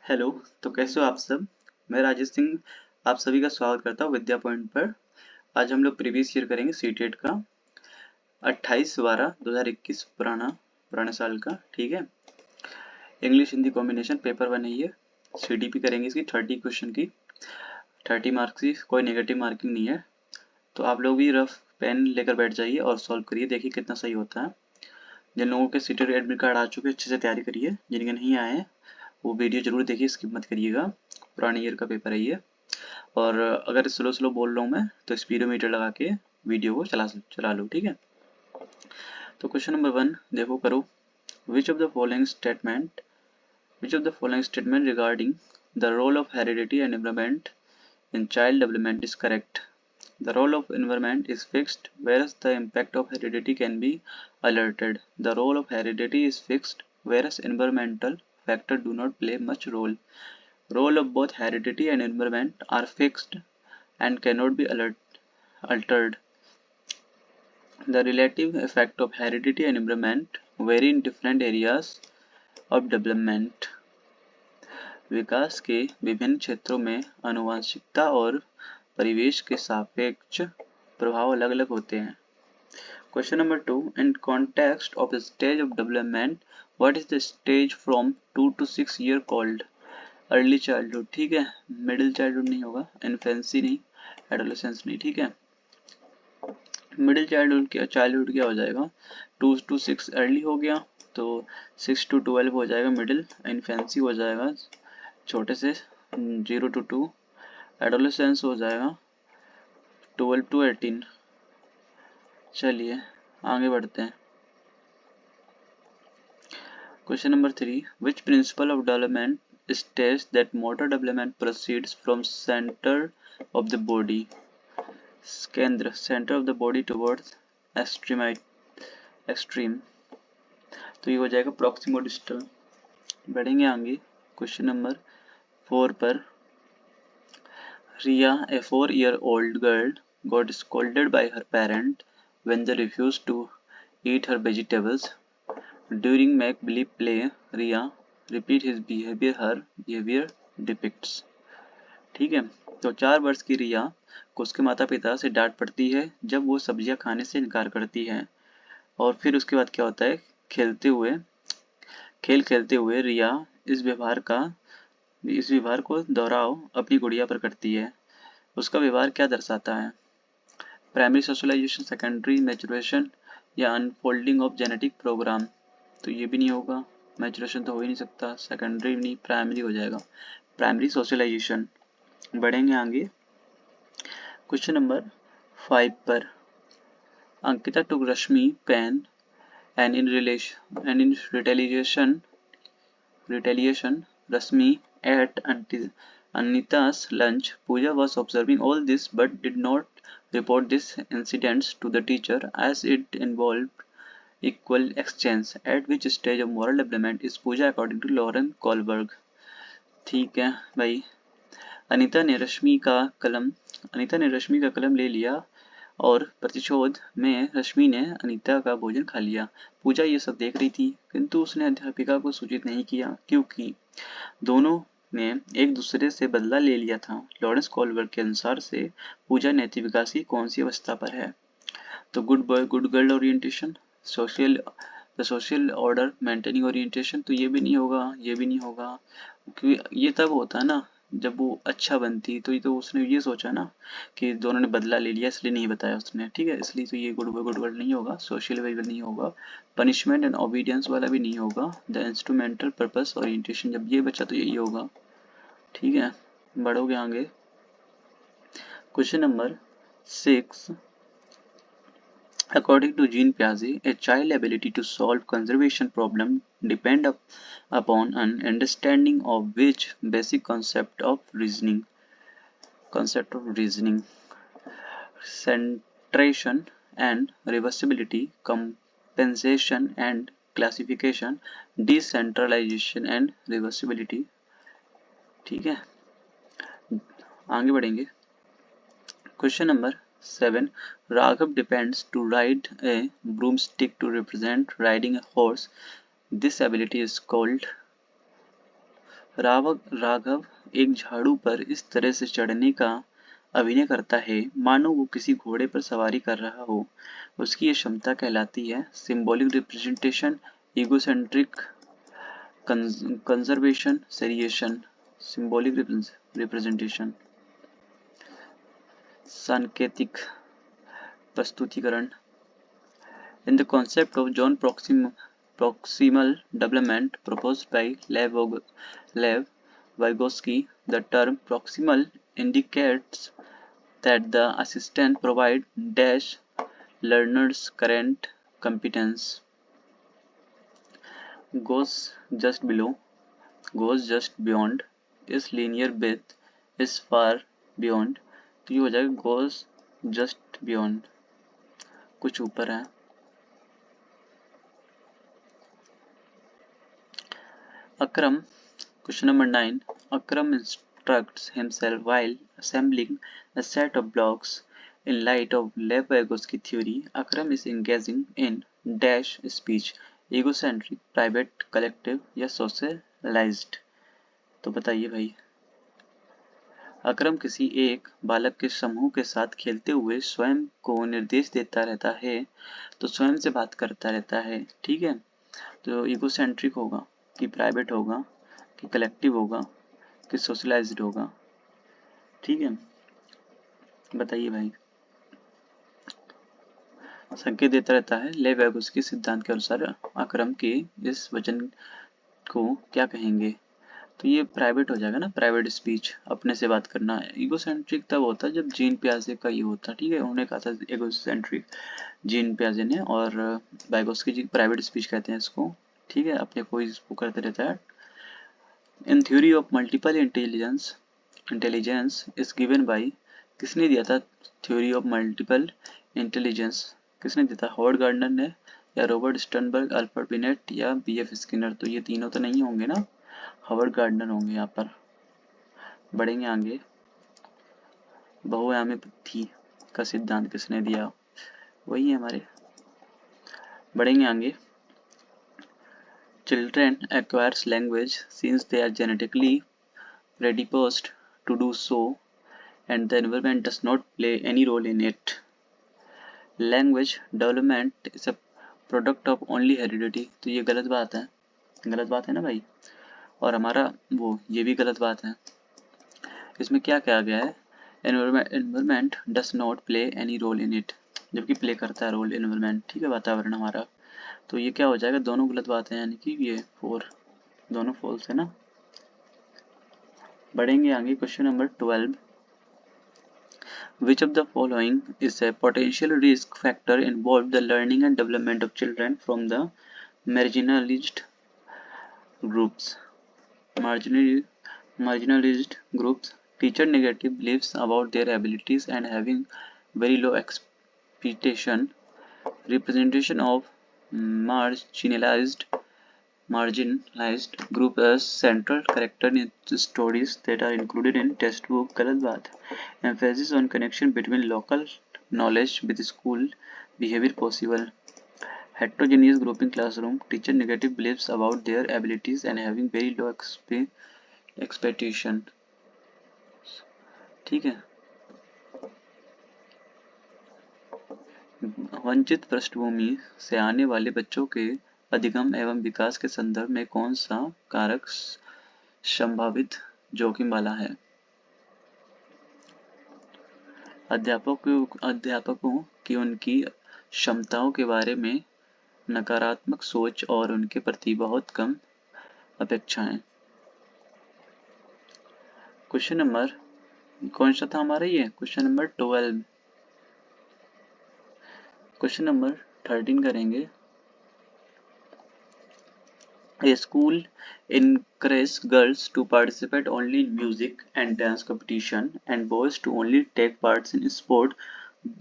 Hello. तो कैसे हो आप सब। मैं राजेश सिंह आप सभी का स्वागत करता हूँ विद्या पॉइंट पर। आज हम लोग प्रीवियस ईयर करेंगे सीटेट का 28/12/2021 पुराने साल का। ठीक है, इंग्लिश हिंदी कॉम्बिनेशन पेपर 1 है ये। सीडीपी करेंगे इसकी 30 क्वेश्चन की, 30 मार्क्स की, कोई नेगेटिव मार्किंग नहीं है। तो आप लोग भी रफ पेन लेकर बैठ जाइए और सॉल्व करिए, देखिए कितना सही होता है। जिन लोगों के सीटेट एडमिट कार्ड आ चुके हैं अच्छे से तैयारी करिए, जिनके नहीं आए हैं वो वीडियो जरूर देखिए, स्किप मत करिएगा। पुराने ईयर का पेपर है ये। और अगर स्लो स्लो बोल रहा हूँ मैं तो स्पीडोमीटर लगा के वीडियो को चला लो, ठीक है। तो क्वेश्चन नंबर 1 देखो, करो। Which of the following statement regarding the role of heredity and environment in child development is correct? The role of environment is fixed, whereas the impact of heredity can be alerted. The role of heredity is fixed, whereas environmental factors do not play much role. Role of both heredity and environment are fixed and cannot be altered. The relative effect of heredity and environment vary in different areas of development. विकास के विभिन्न क्षेत्रों में आनुवंशिकता और परिवेश के सापेक्ष प्रभाव अलग अलग होते हैं। Question number 2, in context of stage of development what is the stage from 2 to 6 year called? Early childhood, ठीक है। मिडिल चाइल्डहुड नहीं होगा, इन्फेंसी नहीं, एडोलेसेंस नहीं, ठीक है। मिडिल चाइल्डहुड क्या हो जाएगा? 2 to 6 अर्ली हो गया, तो 6 to 12 हो जाएगा मिडिल। इन्फेंसी हो जाएगा छोटे से 0 to 2। एडोलेसेंस हो जाएगा 12 to 18। चलिए आगे बढ़ते हैं। Question number 3, which principle of development states that motor development proceeds from centre of the body? केंद्र, centre of the body towards extreme, तो ये हो जाएगा प्रॉक्सिमो डिस्टल। बढ़ेंगे आगे क्वेश्चन नंबर 4 पर। रिया, a 4-year-old girl, got scolded by her parent when they refused to eat her vegetables. During make-believe play, Riya repeat his behavior her behavior depicts. ठीक है, तो 4 वर्ष की रिया को उसके माता पिता से डांट पड़ती है जब वो सब्जियां खाने से इनकार करती है। और फिर उसके बाद क्या होता है, खेल खेलते हुए रिया इस व्यवहार को दोहराव अपनी गुड़िया पर करती है। उसका व्यवहार क्या दर्शाता है? प्राइमरी सोशलाइजेशन, सेकेंडरी मैचुरेशन या अनफोल्डिंग ऑफ जेनेटिक प्रोग्राम? तो ये भी नहीं होगा, मैचुरेशन तो हो ही नहीं सकता, सेकेंडरी नहीं, प्राइमरी हो जाएगा, प्राइमरी सोशलाइजेशन। बढ़ेंगे आगे क्वेश्चन नंबर 5 पर। अंकिता टुक रश्मि pen and in retaliation Rashmi ate Anita's lunch. Pooja was observing all this but did not report these incidents to the teacher as it involved equal exchange. At which stage of moral development is Pooja according to Lauren Kohlberg? ठीक है भाई, अनीता ने रश्मि का कलम ले लिया और प्रतिशोध में रश्मि ने अनीता का भोजन खा लिया। पूजा ये सब देख रही थी किंतु उसने अध्यापिका को सूचित नहीं किया क्योंकि दोनों ने एक दूसरे से बदला ले लिया था। लॉरेंस कोलबर्ग के अनुसार से पूजा नैतिक विकास की कौन सी अवस्था पर है? तो good boy good girl orientation, social order maintaining orientation, तो ये भी नहीं होगा, ये भी नहीं होगा, क्योंकि ये तब होता है ना जब वो अच्छा बनती, तो ये तो उसने ये सोचा ना कि दोनों ने बदला ले लिया इसलिए नहीं बताया उसने, ठीक है। इसलिए तो ये गुड बॉय गुड गर्ल नहीं होगा, सोशल वेल नहीं होगा, पनिशमेंट एंड ओबीडियंस वाला भी नहीं होगा, द इंस्ट्रूमेंटल पर्पस ओरिएंटेशन जब ये बचा तो यही होगा, ठीक है। बढ़ोगे आगे question number 6, according to Jean Piaget, a child's ability to solve conservation problem depend upon an understanding of which basic concept of reasoning? Centration and reversibility, compensation and classification, decentralization and reversibility, ठीक है। आगे बढ़ेंगे question number 7, Raghav depends to ride a broomstick to represent riding a horse. This ability is called Raghav एक झाड़ू पर इस तरह से चढ़ने का अभिनय करता है मानो वो किसी घोड़े पर सवारी कर रहा हो। उसकी ये क्षमता कहलाती है symbolic representation, egocentric, conservation, seriation. Symbolic representation, सांकेतिक प्रस्तुतिकरण। In the concept of John proximal development proposed by Lev Vygotsky, the term proximal indicates that the assistant provides dash learner's current competence, goes just below, goes just beyond, is linear with, is far beyond। तो ये हो जाएगा goes just beyond, कुछ ऊपर है। Akram, question number 9. Akram instructs himself while assembling a set of blocks. In light of Lev Vygotsky theory, Akram is engaging in dash speech, egocentric, private, collective या socialized। तो बताइए भाई। अकरम किसी एक बालक के समूह के साथ खेलते हुए स्वयं को निर्देश देता रहता है, तो स्वयं से बात करता रहता है, ठीक है। तो इगोसेंट्रिक होगा कि प्राइवेट होगा कि कलेक्टिव होगा कि सोशलाइज्ड होगा, ठीक है। बताइए भाई। संकेत देता रहता है। लेव वैगोत्स्की सिद्धांत के अनुसार अकरम के इस वचन को क्या कहेंगे? तो ये प्राइवेट हो जाएगा ना, प्राइवेट स्पीच, अपने से बात करना। इगोसेंट्रिक तब होता है जब जीन पियाजे का ये होता है, ठीक है। उन्होंने कहा था इगोसेंट्रिक, जीन पियाजे ने, और वैगोत्स्की जी प्राइवेट स्पीच कहते हैं इसको, ठीक है। अपने को इसको करते रहता है। In theory of multiple intelligence is given by, किसने दिया था थ्योरी ऑफ मल्टीपल इंटेलिजेंस? किसने दिया था? हॉवर्ड गार्डनर ने, या रॉबर्ट स्टर्नबर्ग, अल्फ्रेड बिनेट, या बीएफ स्किनर? तो ये तीनों तो नहीं होंगे ना, हॉवर्ड गार्डनर होंगे यहाँ पर। बढ़ेंगे आगे। बहुआयामी का सिद्धांत किसने दिया? वही है हमारे। बढ़ेंगे आगे। Children acquires language since they are genetically predisposed to do so, and the environment does not play any role in it. Language development is a product of only heredity। तो ये गलत बात है, गलत बात है ना भाई। और हमारा वो ये भी गलत बात है। इसमें क्या कहा गया है? Environment does not play any role in it, जबकि प्ले करता है रोल एनवायरमेंट, ठीक है, वातावरण हमारा। तो ये क्या हो जाएगा? दोनों गलत बातें हैं, यानी कि ये 4 दोनों फॉल्स है ना। बढ़ेंगे आगे। Question number 12। Which of the following is a potential risk factor involved the learning and development of children from the marginalized groups? Marginalized groups. Teacher negative beliefs about their abilities and having very low expectation. Representation of marginalized group as central character in stories that are included in textbook। गलत बात है। Emphasis on connection between local knowledge with school behavior possible। Heterogeneous group in classroom. Teacher negative beliefs about their abilities and having very low expectation, ठीक है। वंचित पृष्ठभूमि से आने वाले बच्चों के अधिगम एवं विकास के संदर्भ में कौन सा कारक संभावित जोखिम वाला है? अध्यापकों की उनकी क्षमताओं के बारे में नकारात्मक सोच और उनके प्रति बहुत कम अपेक्षाएं। क्वेश्चन नंबर कौन सा था हमारा? ये क्वेश्चन नंबर 12। क्वेश्चन नंबर 13 करेंगे। A school encourages girls to participate only in music and dance competition and boys to only take parts in sport।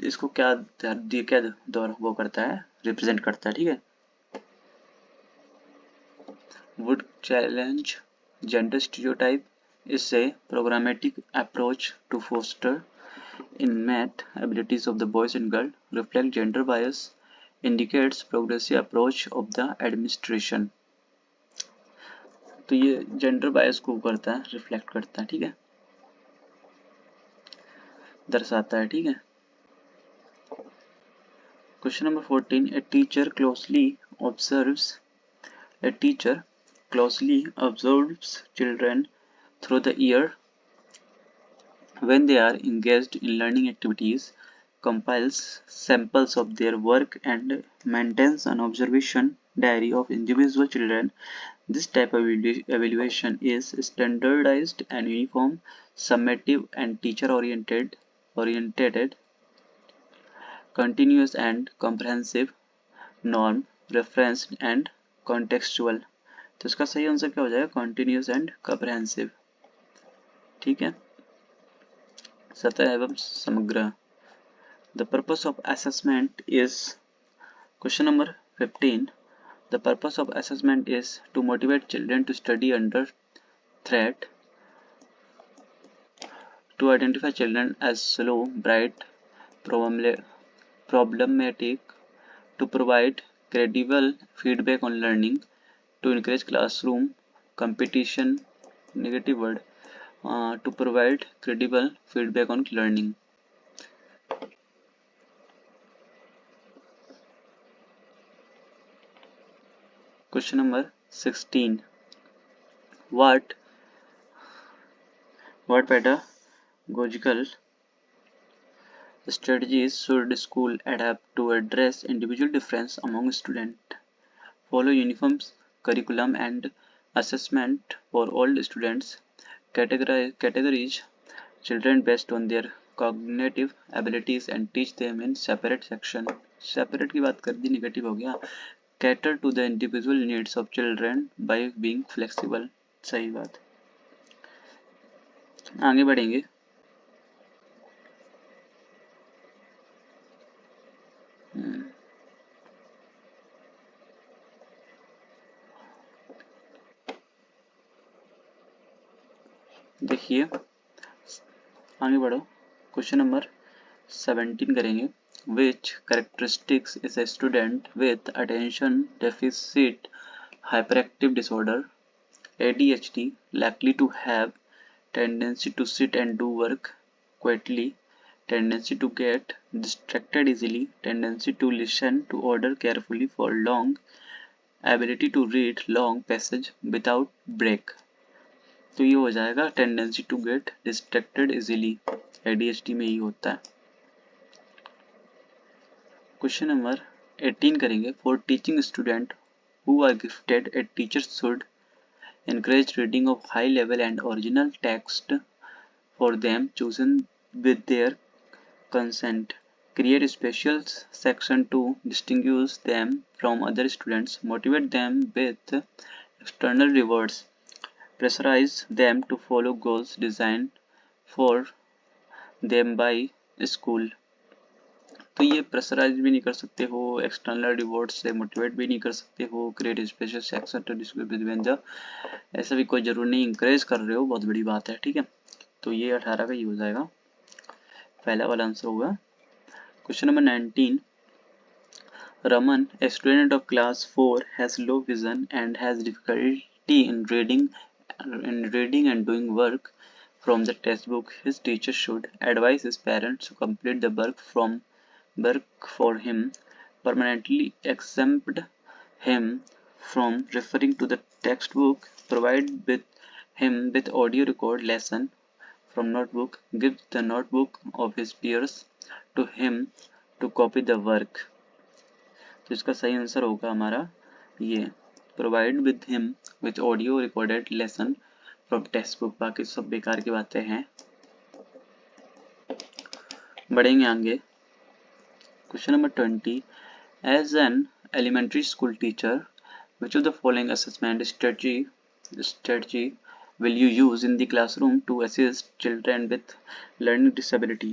इसको क्या वो करता है, रिप्रेजेंट करता है, ठीक है। Would challenge gender stereotype is a programmatic approach to foster in math abilities of the boys and girls, reflect gender bias, indicates progressive approach of the administration। तो ये जेंडर बायस को करता है, रिफ्लेक्ट करता है, ठीक है, दर्शाता है, ठीक है। Question number 14, a teacher closely observes children through the year when they are engaged in learning activities, compiles samples of their work and maintains an observation diary of individual children. This type of evaluation is standardized and uniform, summative and oriented, continuous and comprehensive, norm, referenced and contextual। तो इसका सही answer क्या हो जाएगा? Continuous and comprehensive, ठीक है, सतह एवं समग्र। The purpose of assessment is, question number 15, the purpose of assessment is to motivate children to study under threat, to identify children as slow, bright, problematic, to provide credible feedback on learning, to encourage classroom competition, negative word, to provide credible feedback on learning। Question number 16, what pedagogical strategies should school adapt to address individual difference among students? Follow uniform curriculum and assessment for all students. Categorize children based on their cognitive abilities and teach them in separate section। Separate की बात कर दी, negative हो गया। Cater to the individual needs of children by being flexible, सही बात। आगे बढ़ेंगे। देखिए आगे बढ़ो, क्वेश्चन नंबर 17 करेंगे। Which characteristics is a student with attention deficit hyperactive disorder ADHD likely to have? Tendency to sit and do work quietly, tendency to get distracted easily, tendency to listen to order carefully for long, ability to read long passage without break। तो ये हो जाएगा tendency to get distracted easily, ADHD में ही होता है। Question number 18 करेंगे। For teaching student who are gifted, a teacher should encourage reading of high level and original text for them chosen with their consent, create a special section to distinguish them from other students, motivate them with external rewards, pressurize them to follow goals designed for them by school। तो ये pressurise भी नहीं कर सकते हो, external reward से motivate भी नहीं कर सकते हो, क्रिएट स्पेशल सेक्शन टू डिस्क्रिब, ऐसा भी कोई जरूर नहीं, इंकरेज कर रहे हो, बहुत बड़ी बात है, ठीक है। तो ये 18 का ही हो जाएगा, पहला वाला आंसर होगा। Question number 19, Raman, a student of class 4 has low vision and has difficulty in reading and doing work from the textbook. His teacher should advise his parents to complete the work for him, permanently exempt him from referring to the textbook, provide him with audio record lesson from notebook, give the notebook of his peers to him to copy the work। तो इसका सही answer होगा हमारा ये, provide with him with audio recorded lesson from text book. बाकी सब बेकार की बातें हैं। बढ़ेंगे आगे। Question number 20, as an elementary school teacher which of the following assessment strategy will you use in the classroom to assist children with learning disability?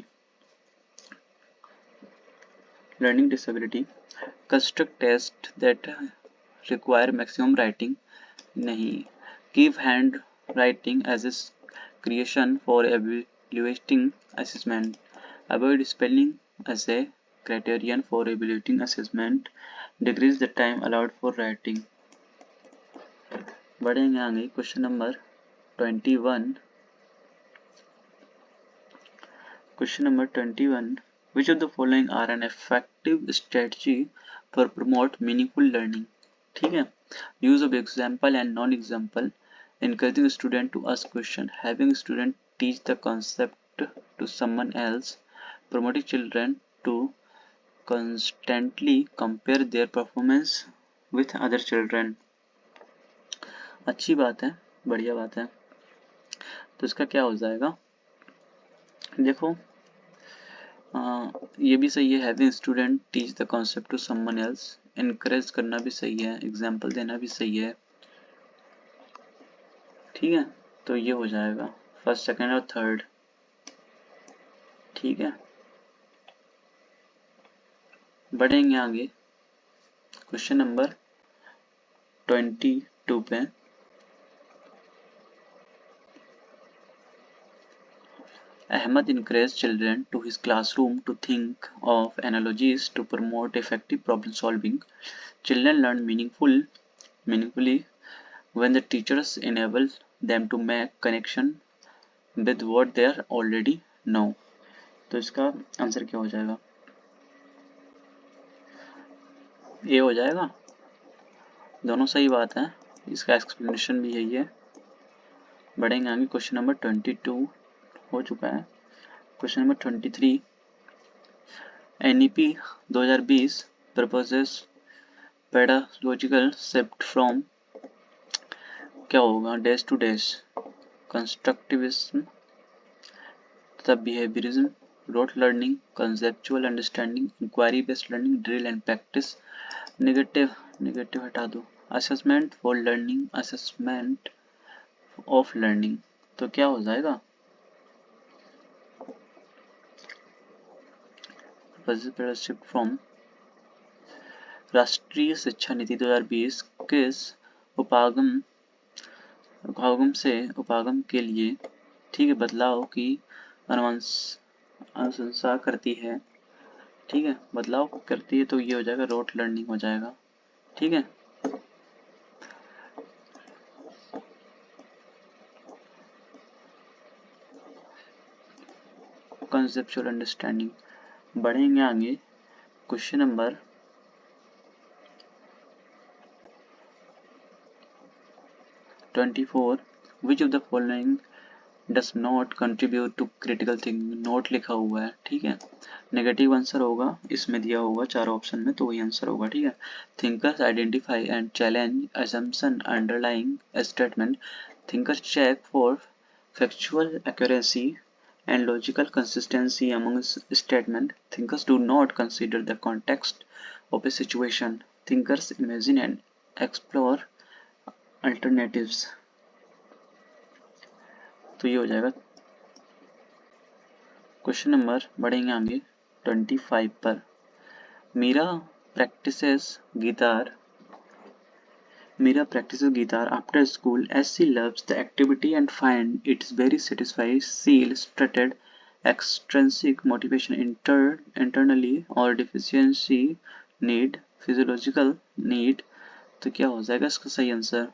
Construct tests that require maximum writing, नहीं। Give hand writing as a creation for evaluating assessment, avoid spelling as a criterion for evaluating assessment, decrease the time allowed for writing। बढ़ेंगे आगे question number 21. Question number 21. Which of the following are an effective strategy for promote meaningful learning? ठीक है. Use of example and non-example. Encouraging student to ask question. Having student teach the concept to someone else. Promoting children to constantly compare their performance with other children. अच्छी बात है, बढ़िया बात है. तो इसका क्या हो जाएगा? देखो ये भी सही है. Having student teach the concept to someone else. Encourage करना भी सही है. एग्जाम्पल देना भी सही है. ठीक है, तो ये हो जाएगा फर्स्ट, सेकंड और थर्ड. ठीक है, बढ़ेंगे आगे क्वेश्चन नंबर 22 पे. Ahmed encouraged children to his classroom to think of analogies to promote effective problem solving. Children learn meaningfully when the teachers enable them to make connection with what they already know. तो इसका answer क्या हो जाएगा? ये हो जाएगा. दोनों सही बात है. इसका एक्सप्लेनेशन भी यही है. बढ़ेंगे आगे क्वेश्चन नंबर 22 हो चुका है. Question number 23. NEP 2020 proposes pedagogical shift from क्या होगा डैश टू डैश कंस्ट्रक्टिविज्म तथा behaviourism, rote learning, conceptual understanding, inquiry based learning, drill and practice. Negative हटा दो. Assessment for learning, assessment of learning. तो क्या हो जाएगा? शिफ्ट फ्रॉम राष्ट्रीय शिक्षा नीति 2020 किस उपागम के लिए ठीक है बदलाव की अनुशंसा करती है. ठीक है, बदलाव करती है. तो ये हो जाएगा रोट लर्निंग हो जाएगा. ठीक है, कंसेप्चुअल अंडरस्टैंडिंग. बढ़ेंगे आगे question number 24. Which of the following does not contribute to critical thinking? Note लिखा हुआ है. ठीक है, नेगेटिव आंसर होगा. इसमें दिया होगा चार ऑप्शन में, तो वही आंसर होगा. ठीक है, thinkers identify and challenge assumption underlying a statement. Thinkers check for factual accuracy and logical consistency among statement. Thinkers do not consider the context of a situation. Thinkers imagine and explore alternatives. तो ये हो जाएगा. Question number बढ़ेंगे आगे 25 पर. Meera practices guitar after school as she loves the activity and finds it very satisfying. She stated extrinsic motivation internally or deficiency need, physiological need. तो क्या हो जाएगा इसका सही आंसर?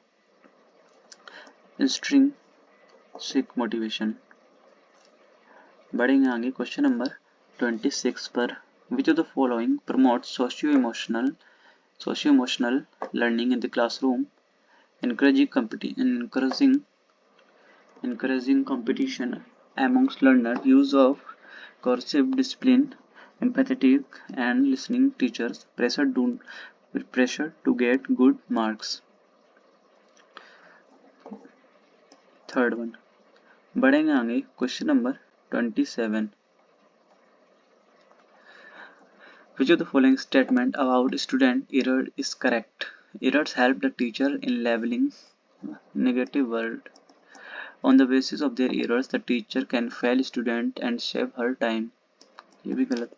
Intrinsic motivation. बढ़ेंगे आगे क्वेश्चन नंबर 26 पर. Which of the following promotes socio-emotional learning in the classroom? Encouraging competition amongst learners, use of coercive discipline, empathetic and listening teachers, pressure to get good marks. Third one. बढ़ेंगे आगे question number 27. Which of the following statement about student error is correct? Errors help the teacher in leveling negative word. On the basis of their errors, the teacher can fail student and save her time. ये भी गलत.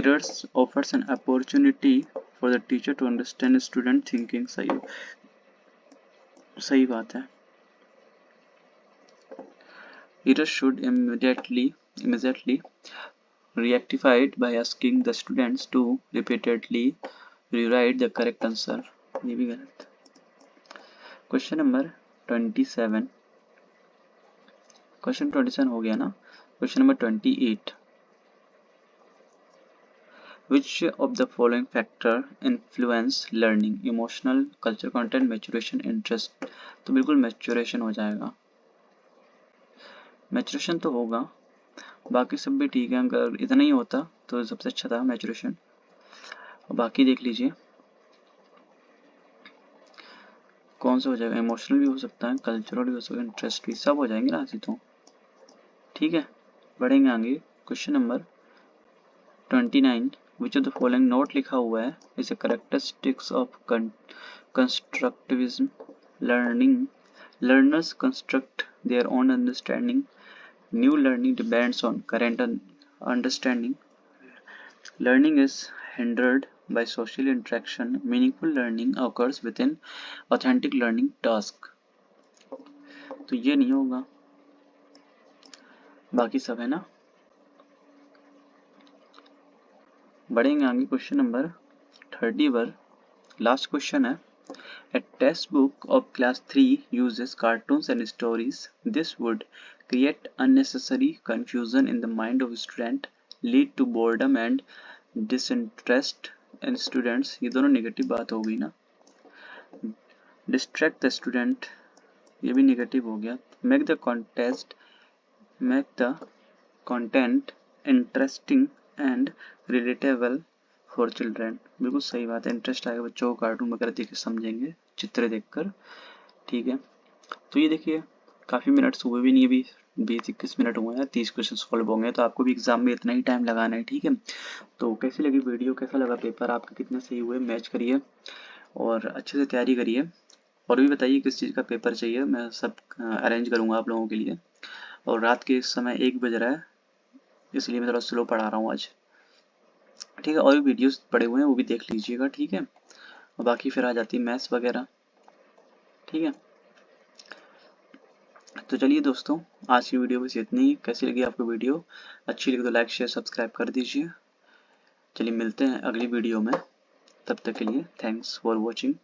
Errors offers an opportunity for the teacher to understand student thinking. सही बात है. Errors should immediately rectified by asking the students to repeatedly rewrite the correct answer. ये भी गलत. Question number 27, question 27 हो गया ना। Question number 28, which of the following factor influence learning? Emotional, culture content, maturation, interest. तो बिल्कुल maturation हो जाएगा, मैच्योरेशन तो होगा, बाकी सब भी ठीक है। अगर इतना ही होता तो सबसे अच्छा था मैच्योरेशन। बाकी देख लीजिए कौन सा हो जाएगा, इमोशनल भी हो सकता है, कल्चरल भी हो सकता है, इंटरेस्ट भी, सब हो जाएंगे ना ऐसे तो। ठीक है, बढ़ेंगे आगे। Question number 29, which of the following note लिखा हुआ है is a characteristics of constructivism learning, learners construct their own understanding, new learning depends on current understanding, learning is hindered by social interaction, meaningful learning occurs within authentic learning task। तो ये नहीं होगा, बाकी सब है ना। बढ़ेंगे आगे। क्वेश्चन नंबर 30 पर लास्ट क्वेश्चन है। A textbook of class 3 uses cartoons and stories. This would create unnecessary confusion in the mind of student, lead to boredom and disinterest in students। ये दोनों नेगेटिव बात हो गई ना। Distract the student, ये भी negative हो गया। Make the content interesting and relatable for children, बिल्कुल सही बात है। इंटरेस्ट आएगा, बच्चों को कार्टून वगैरह देख के समझेंगे, चित्र देखकर। ठीक है, तो ये देखिए काफ़ी मिनट्स हुए भी नहीं, अभी 20-21 मिनट हुए हैं, 30 क्वेश्चन सॉल्व होंगे, तो आपको भी एग्जाम में इतना ही टाइम लगाना है। ठीक है, तो कैसी लगी वीडियो, कैसा लगा पेपर आपके, कितने सही हुए, मैच करिए और अच्छे से तैयारी करिए। और भी बताइए किस चीज़ का पेपर चाहिए, मैं सब अरेंज करूँगा आप लोगों के लिए। और रात के इस समय 1 बज रहा है, इसलिए मैं थोड़ा स्लो पढ़ा रहा हूँ आज। ठीक है, और भी वीडियोस पड़े हुए हैं, वो भी देख लीजिएगा। ठीक है, और बाकी फिर आ जाती है मैथ्स वगैरह। ठीक है, तो चलिए दोस्तों, आज की वीडियो बस इतनी ही। कैसी लगी आपको वीडियो, अच्छी लगी तो लाइक शेयर सब्सक्राइब कर दीजिए। चलिए मिलते हैं अगली वीडियो में, तब तक के लिए थैंक्स फॉर वॉचिंग।